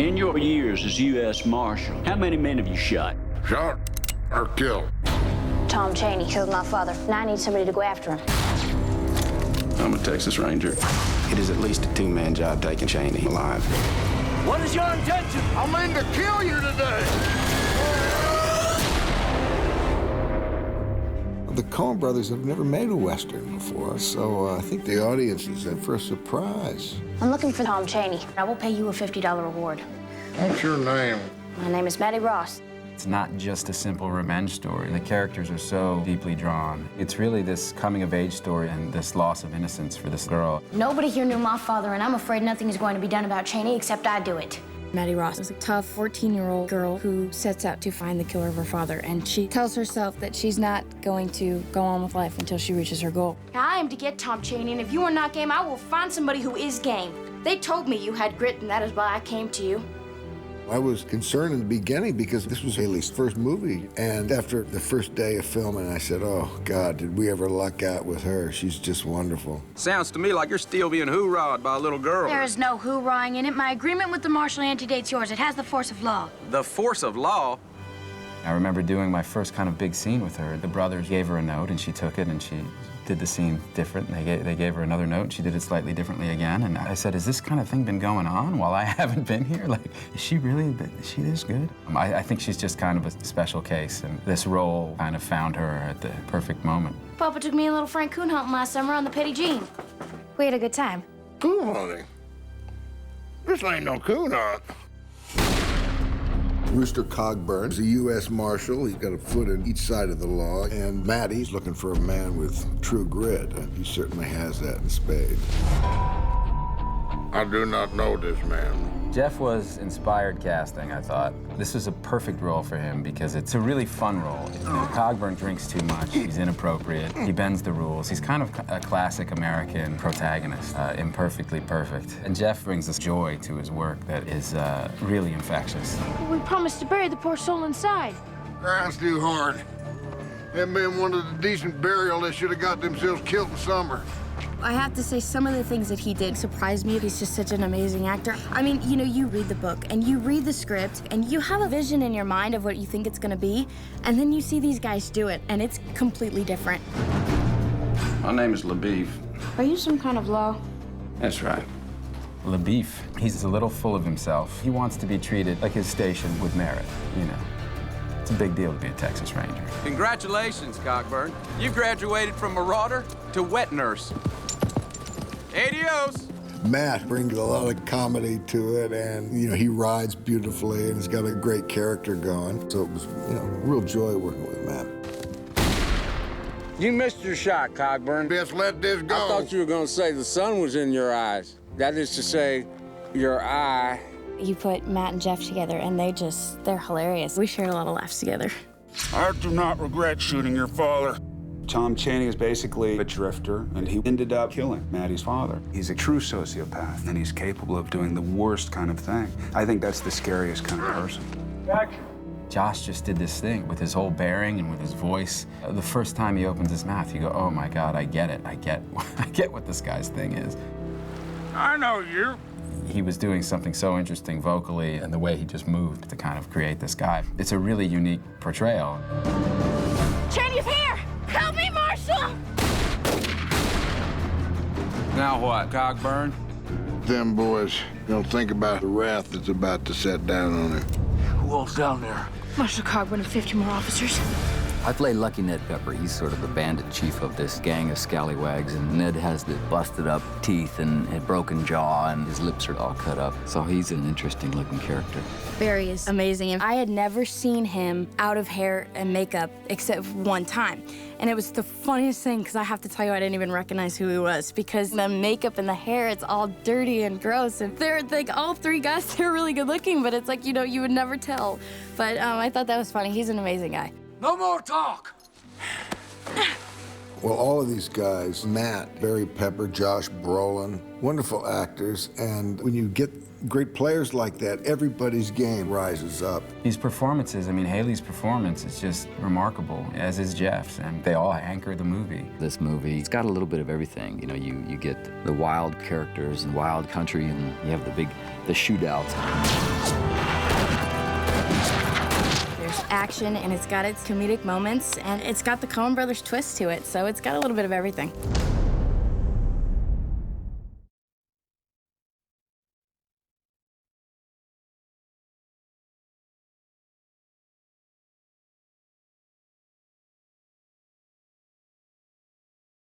In your years as U.S. Marshal, how many men have you shot? Shot or killed? Tom Chaney killed my father. Now I need somebody to go after him. I'm a Texas Ranger. It is at least a two-man job taking Chaney alive. What is your intention? I mean to kill you today! The Coen brothers have never made a Western before, so I think the audience is in for a surprise. I'm looking for Tom Chaney. I will pay you a $50 reward. What's your name? My name is Maddie Ross. It's not just a simple revenge story. The characters are so deeply drawn. It's really this coming-of-age story and this loss of innocence for this girl. Nobody here knew my father, and I'm afraid nothing is going to be done about Chaney except I do it. Maddie Ross is a tough 14-year-old girl who sets out to find the killer of her father, and she tells herself that she's not going to go on with life until she reaches her goal. I am to get Tom Chaney, and if you are not game, I will find somebody who is game. They told me you had grit, and that is why I came to you. I was concerned in the beginning because this was Haley's first movie, and after the first day of filming, I said, oh, God, did we ever luck out with her? She's just wonderful. Sounds to me like you're still being hoorah'd by a little girl. There is no hoorahing in it. My agreement with the marshal antedates yours. It has the force of law. The force of law? I remember doing my first kind of big scene with her. The brothers gave her a note, and she took it, and she did the scene different. They gave her another note, and she did it slightly differently again. And I said, has this kind of thing been going on while I haven't been here? Like, is she this good? I think she's just kind of a special case, and this role kind of found her at the perfect moment. Papa took me and little Frank coon hunting last summer on the Petty Jean. We had a good time. Coon hunting? This ain't no coon hunt. Rooster Cogburn is a U.S. Marshal. He's got a foot in each side of the law. And Maddie's looking for a man with true grit. He certainly has that in spades. I do not know this man. Jeff was inspired casting, I thought. This was a perfect role for him because it's a really fun role. You know, Cogburn drinks too much, he's inappropriate, he bends the rules. He's kind of a classic American protagonist, imperfectly perfect. And Jeff brings this joy to his work that is really infectious. We promised to bury the poor soul inside. Grind's too hard. That been one of the decent burial they should have got themselves killed in summer. I have to say, some of the things that he did surprised me. He's just such an amazing actor. I mean, you know, you read the book, and you read the script, and you have a vision in your mind of what you think it's gonna be, and then you see these guys do it, and it's completely different. My name is LaBeef. Are you some kind of law? That's right. LaBeef, he's a little full of himself. He wants to be treated like his station with merit, you know. It's a big deal to be a Texas Ranger. Congratulations, Cogburn. You've graduated from marauder to wet nurse. Adios. Matt brings a lot of comedy to it, and, you know, he rides beautifully, and he's got a great character going. So it was, you know, a real joy working with Matt. You missed your shot, Cogburn. Just let this go. I thought you were going to say the sun was in your eyes. That is to say, your eye. You put Matt and Jeff together, and they're hilarious. We shared a lot of laughs together. I do not regret shooting your father. Tom Chaney is basically a drifter, and he ended up killing Maddie's father. He's a true sociopath, and he's capable of doing the worst kind of thing. I think that's the scariest kind of person. Josh just did this thing with his whole bearing and with his voice. The first time he opens his mouth, you go, oh my God, I get it. I get what this guy's thing is. I know you. He was doing something so interesting vocally and the way he just moved to kind of create this guy. It's a really unique portrayal. Chaney's here! Help me, Marshal! Now what, Cogburn? Them boys don't think about the wrath that's about to set down on him. Who all's down there? Marshal Cogburn and 50 more officers. I play Lucky Ned Pepper. He's sort of the bandit chief of this gang of scallywags, and Ned has the busted up teeth and a broken jaw, and his lips are all cut up. So he's an interesting looking character. Barry is amazing, and I had never seen him out of hair and makeup except one time. And it was the funniest thing, because I have to tell you, I didn't even recognize who he was, because the makeup and the hair, it's all dirty and gross. And they're like, all three guys, they're really good looking, but it's like, you know, you would never tell. But I thought that was funny. He's an amazing guy. No more talk. Well, all of these guys, Matt, Barry Pepper, Josh Brolin, wonderful actors, and when you get great players like that, everybody's game rises up. These performances, I mean, Haley's performance is just remarkable, as is Jeff's, and they all anchor the movie. This movie, it's got a little bit of everything. You know, you get the wild characters and wild country, and you have the shootouts. There's action, and it's got its comedic moments, and it's got the Coen Brothers twist to it, so it's got a little bit of everything.